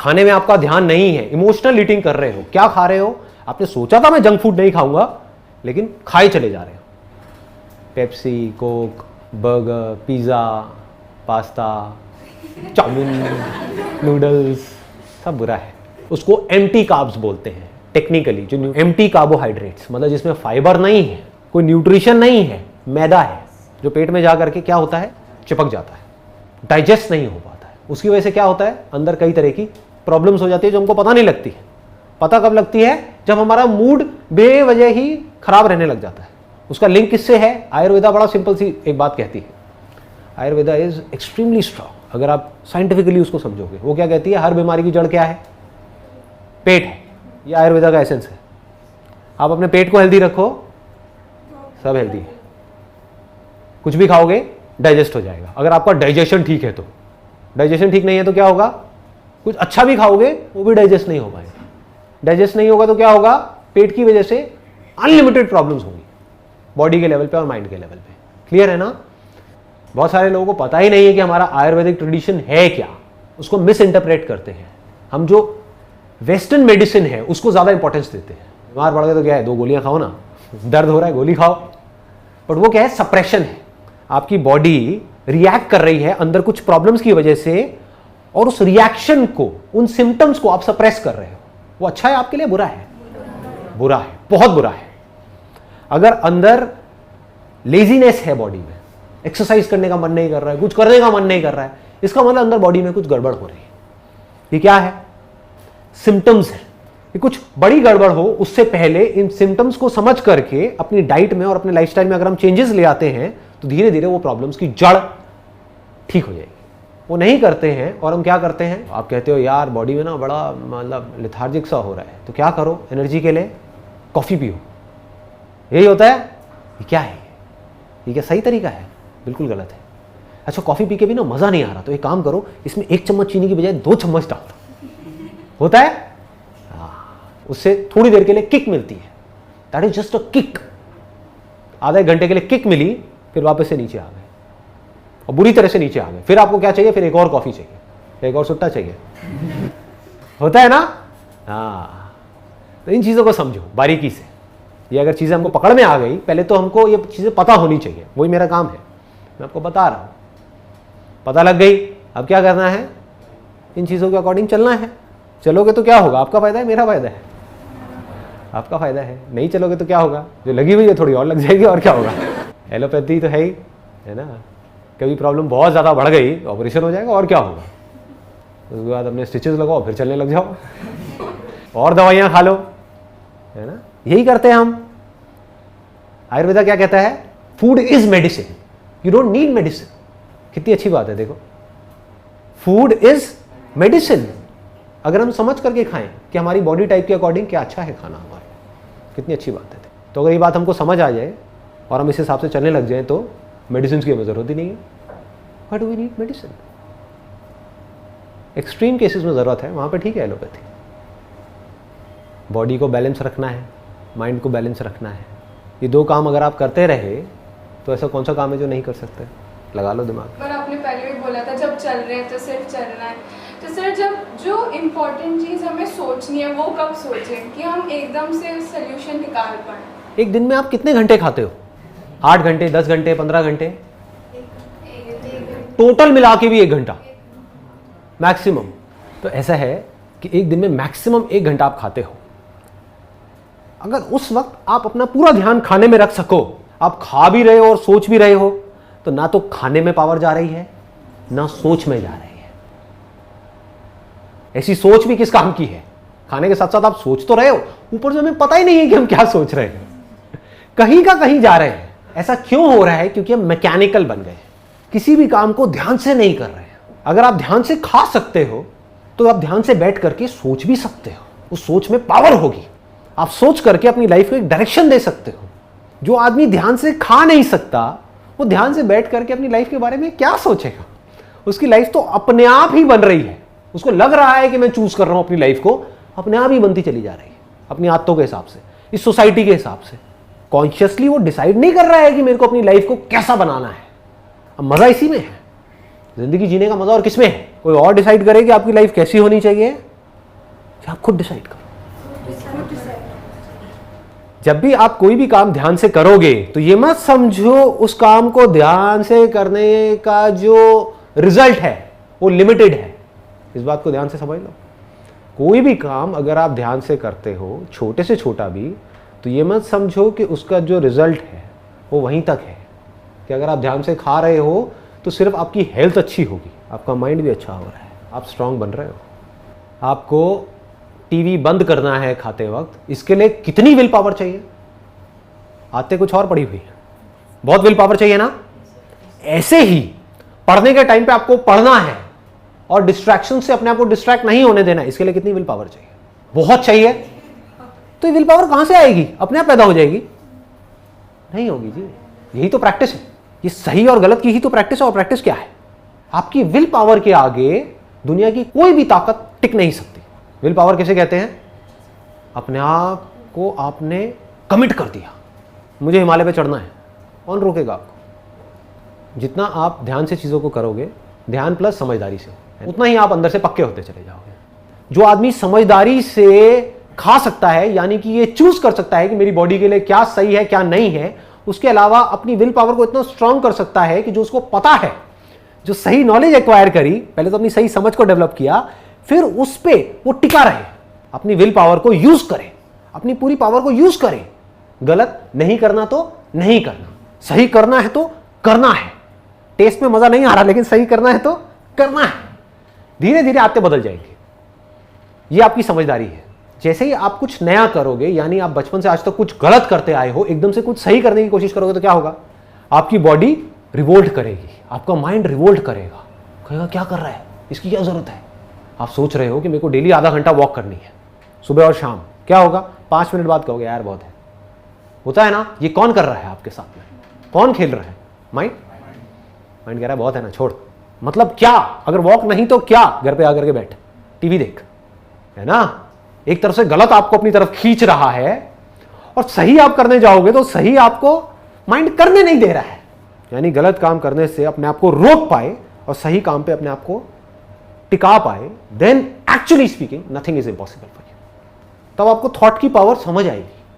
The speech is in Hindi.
खाने में आपका ध्यान नहीं है, इमोशनल ईटिंग कर रहे हो, क्या खा रहे हो, आपने सोचा था मैं जंक फूड नहीं खाऊंगा, लेकिन खाए चले जा रहे हो। Pepsi, Coke, burger, pizza, pasta, chowmein, noodles, सब बुरा है। उसको एम्प्टी कार्ब्स बोलते हैं टेक्निकली, जो एम्प्टी कार्बोहाइड्रेट्स, मतलब जिसमें फाइबर नहीं है, कोई न्यूट्रिशन नहीं है, मैदा है, जो पेट में जा करके क्या होता है, चिपक जाता है, डाइजेस्ट नहीं हो पाता है। उसकी वजह से क्या होता है, अंदर कई तरह की प्रॉब्लम्स हो जाती है जो हमको पता नहीं लगती है। पता कब लगती है, जब हमारा मूड बेवजह ही खराब रहने लग जाता है। उसका लिंक किससे है, आयुर्वेदा बड़ा सिंपल सी एक बात कहती है, आयुर्वेदा इज एक्सट्रीमली स्ट्रॉन्ग। अगर आप साइंटिफिकली उसको समझोगे, वो क्या कहती है, हर बीमारी की जड़ क्या है, पेट है। ये आयुर्वेदा का एसेंस है। आप अपने पेट को हेल्दी रखो, सब हेल्दी है। कुछ भी खाओगे डाइजेस्ट हो जाएगा। अगर आपका डाइजेशन ठीक है तो, डाइजेशन ठीक नहीं है तो क्या होगा, कुछ अच्छा भी खाओगे वो भी डाइजेस्ट नहीं हो पाएगा। डाइजेस्ट नहीं होगा तो क्या होगा, पेट की वजह से अनलिमिटेड प्रॉब्लम्स होंगी, बॉडी के लेवल पे और माइंड के लेवल पे। क्लियर है ना। बहुत सारे लोगों को पता ही नहीं है कि हमारा आयुर्वेदिक ट्रेडिशन है क्या, उसको मिस इंटरप्रेट करते हैं। हम जो वेस्टर्न मेडिसिन है उसको ज़्यादा इंपॉर्टेंस देते हैं। बीमार पड़ गए तो क्या है, 2 गोलियां खाओ ना, दर्द हो रहा है गोली खाओ, बट वो क्या है, सप्रेशन है। आपकी बॉडी रिएक्ट कर रही है अंदर कुछ प्रॉब्लम्स की वजह से, और उस रिएक्शन को, उन सिम्टम्स को आप सप्रेस कर रहे हो। वो अच्छा है आपके लिए, बुरा है, बुरा है, बहुत बुरा है। अगर अंदर लेजीनेस है बॉडी में, एक्सरसाइज करने का मन नहीं कर रहा है, कुछ करने का मन नहीं कर रहा है, इसका मतलब अंदर बॉडी में कुछ गड़बड़ हो रही है। ये क्या है, सिम्टम्स है। ये कुछ बड़ी गड़बड़ हो उससे पहले इन सिम्टम्स को समझ करके अपनी डाइट में और अपने लाइफस्टाइल में अगर हम चेंजेस ले आते हैं तो धीरे धीरे वो प्रॉब्लम्स की जड़ ठीक हो जाएगी। वो नहीं करते हैं और हम क्या करते हैं, आप कहते हो यार बॉडी में ना बड़ा मतलब लेथार्जिक सा हो रहा है, तो क्या करो एनर्जी के लिए, कॉफ़ी पियो। यही होता है। ये क्या है, ये क्या सही तरीका है, बिल्कुल गलत है। अच्छा कॉफ़ी पी के भी ना मज़ा नहीं आ रहा, तो एक काम करो, इसमें 1 चम्मच चीनी की बजाय 2 चम्मच डाल दो। होता है, उससे थोड़ी देर के लिए किक मिलती है, that is just a kick. आधा 1 घंटे के लिए किक मिली, फिर वापस से नीचे आ गए और बुरी तरह से नीचे आ गए। फिर आपको क्या चाहिए, फिर एक और कॉफ़ी चाहिए, एक और सुट्टा चाहिए। होता है ना। हाँ, तो इन चीज़ों को समझो बारीकी से। ये अगर चीज़ें हमको पकड़ में आ गई, पहले तो हमको ये चीज़ें पता होनी चाहिए, वही मेरा काम है, मैं आपको बता रहा हूँ। पता लग गई, अब क्या करना है, इन चीज़ों के अकॉर्डिंग चलना है। चलोगे तो क्या होगा, आपका फ़ायदा है, मेरा फ़ायदा है, आपका फ़ायदा है। नहीं चलोगे तो क्या होगा, जो लगी हुई है थोड़ी और लग जाएगी, और क्या होगा। एलोपैथी तो है ही, है ना। कभी प्रॉब्लम बहुत ज़्यादा बढ़ गई, ऑपरेशन हो जाएगा, और क्या होगा। उसके बाद अपने स्टिचेस लगाओ, फिर चलने लग जाओ, और दवाइयाँ खा लो, है ना। यही करते हैं हम। आयुर्वेदा क्या कहता है, food is medicine, you don't need medicine. कितनी अच्छी बात है, देखो, फूड इज मेडिसिन। अगर हम समझ करके खाएं कि हमारी बॉडी टाइप के अकॉर्डिंग क्या अच्छा है खाना हमारा, कितनी अच्छी बात है। तो अगर ये बात हमको समझ आ जाए और हम इस हिसाब से चलने लग जाएं तो मेडिसिन की हमें ज़रूरत ही नहीं है। What do we need medicine. Extreme cases में ज़रूरत है, वहाँ पे ठीक है एलोपैथी। बॉडी को बैलेंस रखना है, माइंड को बैलेंस रखना है, ये 2 काम अगर आप करते रहे तो ऐसा कौन सा काम है जो नहीं कर सकते। लगा लो दिमाग। पर आपने पहले भी बोला था जब चल रहे हैं तो सिर्फ चलना है, तो सर जब जो इम्पोर्टेंट चीज़ हमें सोचनी है वो कब सोचें कि हम एकदम से सोल्यूशन निकाल पाएँ। एक दिन में आप कितने घंटे खाते हो, 8 घंटे, 10 घंटे, 15 घंटे, टोटल मिला के भी 1 घंटा मैक्सिमम। तो ऐसा है कि एक दिन में मैक्सिमम 1 घंटा आप खाते हो। अगर उस वक्त आप अपना पूरा ध्यान खाने में रख सको, आप खा भी रहे हो और सोच भी रहे हो, तो ना तो खाने में पावर जा रही है, ना सोच में जा रही है। ऐसी सोच भी किस काम की है, खाने के साथ साथ आप सोच तो रहे हो, ऊपर से हमें पता ही नहीं है कि हम क्या सोच रहे हैं, कहीं का कहीं जा रहे हैं। ऐसा क्यों हो रहा है, क्योंकि हम मैकेनिकल बन गए, किसी भी काम को ध्यान से नहीं कर रहे हैं। अगर आप ध्यान से खा सकते हो तो आप ध्यान से बैठ करके सोच भी सकते हो, उस सोच में पावर होगी, आप सोच करके अपनी लाइफ को एक डायरेक्शन दे सकते हो। जो आदमी ध्यान से खा नहीं सकता, वो ध्यान से बैठ करके अपनी लाइफ के बारे में क्या सोचेगा। उसकी लाइफ तो अपने आप ही बन रही है, उसको लग रहा है कि मैं चूज कर रहा हूं अपनी लाइफ को, अपने आप ही बनती चली जा रही है, अपनी आदतों के हिसाब से, इस सोसाइटी के हिसाब से। कॉन्शियसली वो डिसाइड नहीं कर रहा है कि मेरे को अपनी लाइफ को कैसा बनाना है। अब मजा इसी में है, जिंदगी जीने का मजा और किसमें है। कोई और डिसाइड करे कि आपकी लाइफ कैसी होनी चाहिए, कि आप खुद डिसाइड करो। जब भी आप कोई भी काम ध्यान से करोगे तो ये मत समझो उस काम को ध्यान से करने का जो रिजल्ट है वो लिमिटेड है। इस बात को ध्यान से समझ लो। कोई भी काम अगर आप ध्यान से करते हो, छोटे से छोटा भी, तो ये मत समझो कि उसका जो रिजल्ट है वो वहीं तक है। कि अगर आप ध्यान से खा रहे हो तो सिर्फ आपकी हेल्थ अच्छी होगी, आपका माइंड भी अच्छा हो रहा है, आप स्ट्रांग बन रहे हो। आपको टीवी बंद करना है खाते वक्त, इसके लिए कितनी विल पावर चाहिए? आते कुछ और पड़ी हुई है, बहुत विल पावर चाहिए ना। ऐसे ही पढ़ने के टाइम पे आपको पढ़ना है और डिस्ट्रैक्शन से अपने आप को डिस्ट्रैक्ट नहीं होने देना है, इसके लिए कितनी विल पावर चाहिए? बहुत चाहिए। तो विल पावर कहां से आएगी? अपने आप पैदा हो जाएगी? नहीं होगी जी। यही तो प्रैक्टिस है। ये सही और गलत की ही तो प्रैक्टिस है। और प्रैक्टिस क्या है? आपकी विल पावर के आगे दुनिया की कोई भी ताकत टिक नहीं सकती। विल पावर किसे कहते हैं? अपने आप को आपने कमिट कर दिया, मुझे हिमालय पे चढ़ना है। कौन रोकेगा आपको? जितना आप ध्यान से चीज़ों को करोगे, ध्यान प्लस समझदारी से, उतना ही आप अंदर से पक्के होते चले जाओगे। जो आदमी समझदारी से खा सकता है, यानी कि ये चूज कर सकता है कि मेरी बॉडी के लिए क्या सही है क्या नहीं है, उसके अलावा अपनी विल पावर को इतना स्ट्रांग कर सकता है कि जो उसको पता है, जो सही नॉलेज एक्वायर करी, पहले तो अपनी सही समझ को डेवलप किया, फिर उस पे वो टिका रहे, अपनी विल पावर को यूज करे, अपनी पूरी पावर को यूज करे। गलत नहीं करना तो नहीं करना, सही करना है तो करना है। टेस्ट में मजा नहीं आ रहा लेकिन सही करना है तो करना है। धीरे धीरे आदतें बदल जाएंगी। ये आपकी समझदारी है। जैसे ही आप कुछ नया करोगे, यानी आप बचपन से आज तक कुछ गलत करते आए हो, एकदम से कुछ सही करने की कोशिश करोगे तो क्या होगा? आपकी बॉडी रिवोल्ट करेगी, आपका माइंड रिवोल्ट करेगा, कहेगा क्या कर रहा है, इसकी क्या जरूरत है। आप सोच रहे हो कि मेरे को डेली आधा घंटा वॉक करनी है, सुबह और शाम। क्या होगा? 5 मिनट बाद कहोगे यार बहुत है। होता है ना? ये कौन कर रहा है आपके साथ में? कौन खेल रहा है? माइंड। माइंड कह रहा है बहुत है ना, छोड़। मतलब क्या? अगर वॉक नहीं तो क्या? घर पे आकर के बैठ, टीवी देख, है ना? एक तरफ से गलत आपको अपनी तरफ खींच रहा है और सही आप करने जाओगे तो सही आपको माइंड करने नहीं दे रहा है। यानी गलत काम करने से अपने आप को रोक पाए और सही काम पे अपने आप को टिका पाए, then actually speaking nothing is impossible for you. तब आपको थॉट की पावर समझ आएगी।